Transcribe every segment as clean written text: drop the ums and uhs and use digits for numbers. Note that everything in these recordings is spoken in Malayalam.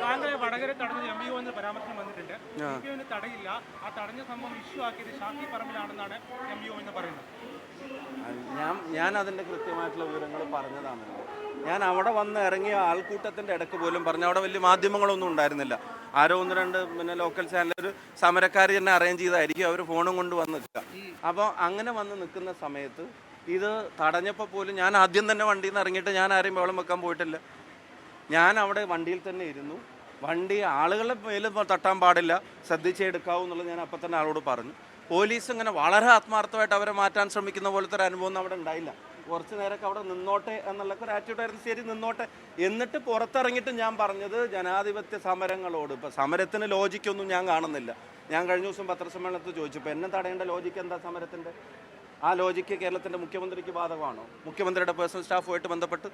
താങ്കളെ വടകര തടഞ്ഞ എം യു എന്ന് പരാമർശം വന്നിട്ടുണ്ട്. എം യു എന്ന് തടയില്ല, ആ തടഞ്ഞ സംഭവം ഇഷ്യൂ ആക്കിയത് ഷാഫി പറമ്പിലാണെന്നാണ് എം യു എന്ന് പറയുന്നത്. ഞാൻ അതിൻ്റെ കൃത്യമായിട്ടുള്ള വിവരങ്ങൾ പറഞ്ഞതാണല്ലോ. ഞാൻ അവിടെ വന്ന് ഇറങ്ങിയ ആൾക്കൂട്ടത്തിൻ്റെ ഇടയ്ക്ക് പോലും പറഞ്ഞു, അവിടെ വലിയ മാധ്യമങ്ങളൊന്നും ഉണ്ടായിരുന്നില്ല. ആരോ ഒന്ന് രണ്ട് ലോക്കൽ ചാനൽ ഒരു സമരക്കാർ തന്നെ അറേഞ്ച് ചെയ്തായിരിക്കും അവർ ഫോണും കൊണ്ട് വന്ന് നിൽക്കുക. അപ്പോൾ അങ്ങനെ വന്ന് നിൽക്കുന്ന സമയത്ത് ഇത് തടഞ്ഞപ്പോൾ പോലും ഞാൻ ആദ്യം തന്നെ വണ്ടിയിൽ നിന്ന് ഇറങ്ങിയിട്ട് ഞാൻ ആരെയും വെള്ളം വെക്കാൻ പോയിട്ടില്ല. ഞാൻ അവിടെ വണ്ടിയിൽ തന്നെ ഇരുന്നു. വണ്ടി ആളുകളുടെ മേലും തട്ടാൻ പാടില്ല, ശ്രദ്ധിച്ചെടുക്കാവൂ എന്നുള്ളത് ഞാൻ അപ്പം തന്നെ ആളോട് പറഞ്ഞു. പോലീസ് ഇങ്ങനെ വളരെ ആത്മാർത്ഥമായിട്ട് അവരെ മാറ്റാൻ ശ്രമിക്കുന്ന പോലത്തെ ഒരു അനുഭവം അവിടെ ഉണ്ടായില്ല. കുറച്ച് നേരമൊക്കെ അവിടെ നിന്നോട്ടെ എന്നുള്ള ഒരു ആറ്റിറ്റ്യൂഡായിരുന്നു. ശരി നിന്നോട്ടെ. എന്നിട്ട് പുറത്തിറങ്ങിയിട്ട് ഞാൻ പറഞ്ഞത് ജനാധിപത്യ സമരങ്ങളോട് ഇപ്പം സമരത്തിന് ലോജിക്കൊന്നും ഞാൻ കാണുന്നില്ല. ഞാൻ കഴിഞ്ഞ ദിവസം പത്രസമ്മേളനത്തിൽ ചോദിച്ചു, ഇപ്പം എന്നെ തടയേണ്ട ലോജിക്ക് എന്താ സമരത്തിൻ്റെ? ആ ലോജിക്ക് കേരളത്തിൻ്റെ മുഖ്യമന്ത്രിക്ക് ബാധകമാണോ? മുഖ്യമന്ത്രിയുടെ പേഴ്സണൽ സ്റ്റാഫുമായിട്ട് ബന്ധപ്പെട്ട്,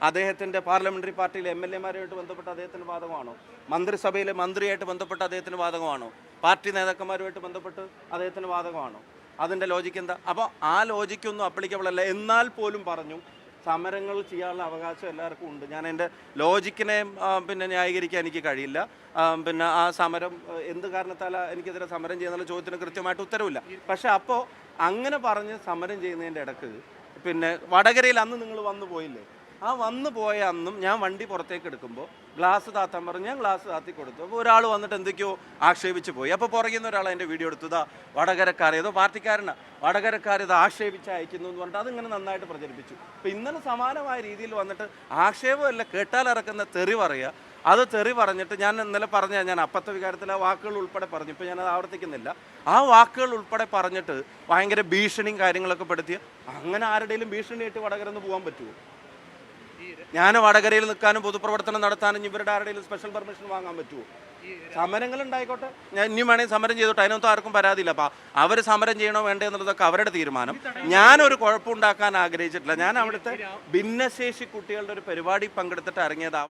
അദ്ദേഹത്തിൻ്റെ പാർലമെൻ്ററി പാർട്ടിയിലെ MLA-മാരുമായിട്ട് ബന്ധപ്പെട്ട് അദ്ദേഹത്തിന് ബാധകമാണോ? മന്ത്രിസഭയിലെ മന്ത്രിയായിട്ട് ബന്ധപ്പെട്ട് അദ്ദേഹത്തിന് ബാധകമാണോ? പാർട്ടി നേതാക്കന്മാരുമായിട്ട് ബന്ധപ്പെട്ട് അദ്ദേഹത്തിന് ബാധകമാണോ? അതിൻ്റെ ലോജിക്ക് എന്താ? അപ്പോൾ ആ ലോജിക്കൊന്നും അപ്ലിക്കബിൾ അല്ല. എന്നാൽ പോലും പറഞ്ഞു സമരങ്ങൾ ചെയ്യാനുള്ള അവകാശം എല്ലാവർക്കും ഉണ്ട്. ഞാൻ എൻ്റെ ലോജിക്കിനെ ന്യായീകരിക്കാൻ എനിക്ക് കഴിയില്ല. പിന്നെ ആ സമരം എന്ത് കാരണത്താലാണ് എനിക്കെതിരെ സമരം ചെയ്യുന്നുള്ള ചോദ്യത്തിന് കൃത്യമായിട്ട് ഉത്തരവില്ല. പക്ഷേ അപ്പോൾ അങ്ങനെ പറഞ്ഞ് സമരം ചെയ്യുന്നതിൻ്റെ ഇടയ്ക്ക് വടകരയിൽ അന്ന് നിങ്ങൾ വന്നു പോയില്ലേ? ആ വന്നു പോയ അന്നും ഞാൻ വണ്ടി പുറത്തേക്ക് എടുക്കുമ്പോൾ ഗ്ലാസ് താത്താൻ പറഞ്ഞ് ഞാൻ ഗ്ലാസ് താത്തി കൊടുത്തു. അപ്പോൾ ഒരാൾ വന്നിട്ട് എന്തൊക്കെയോ ആക്ഷേപിച്ച് പോയി. അപ്പോൾ പുറകിൽ നിന്ന് ഒരാൾ എൻ്റെ വീഡിയോ എടുത്തു, ഇതാ വടകരക്കാർ ഏതോ പാർട്ടിക്കാരനാണ്, വടകരക്കാർ ഇത് ആക്ഷേപിച്ച് അയക്കുന്നു എന്ന് പറഞ്ഞിട്ട് അതിങ്ങനെ നന്നായിട്ട് പ്രചരിപ്പിച്ചു. അപ്പോൾ ഇന്നലെ സമാനമായ രീതിയിൽ വന്നിട്ട് ആക്ഷേപമല്ല, കേട്ടാലിറക്കുന്ന തെറി പറയുക. അത് തെറി പറഞ്ഞിട്ട് ഞാൻ ഇന്നലെ ഞാൻ അപ്പത്തെ വികാരത്തിൽ ആ വാക്കുകൾ ഉൾപ്പെടെ പറഞ്ഞു. ഇപ്പോൾ ഞാനത് ആവർത്തിക്കുന്നില്ല. ആ വാക്കുകൾ ഉൾപ്പെടെ പറഞ്ഞിട്ട് ഭയങ്കര ഭീഷണിയും കാര്യങ്ങളൊക്കെ പെടുത്തിയ അങ്ങനെ ആരുടെയും ഭീഷണിയായിട്ട് വടകരന്ന് പോകാൻ പറ്റുമോ? ഞാൻ വടകരയിൽ നിൽക്കാനും പൊതുപ്രവർത്തനം നടത്താനും ഇവരുടെ ആരുടെയും സ്പെഷ്യൽ പെർമിഷൻ വാങ്ങാൻ പറ്റുമോ? സമരങ്ങൾ ഉണ്ടായിക്കോട്ടെ, ഞാൻ ഇനിയും വേണമെങ്കിൽ സമരം ചെയ്തോട്ടെ, അതിനൊന്നും ആർക്കും പരാതിയില്ല. അപ്പോൾ അവർ സമരം ചെയ്യണോ വേണ്ടേ എന്നുള്ളതൊക്കെ അവരുടെ തീരുമാനം. ഞാനൊരു കുഴപ്പമുണ്ടാക്കാൻ ആഗ്രഹിച്ചിട്ടില്ല. ഞാൻ അവിടുത്തെ ഭിന്നശേഷി കുട്ടികളുടെ ഒരു പരിപാടി പങ്കെടുത്തിട്ട് ഇറങ്ങിയതാണ്.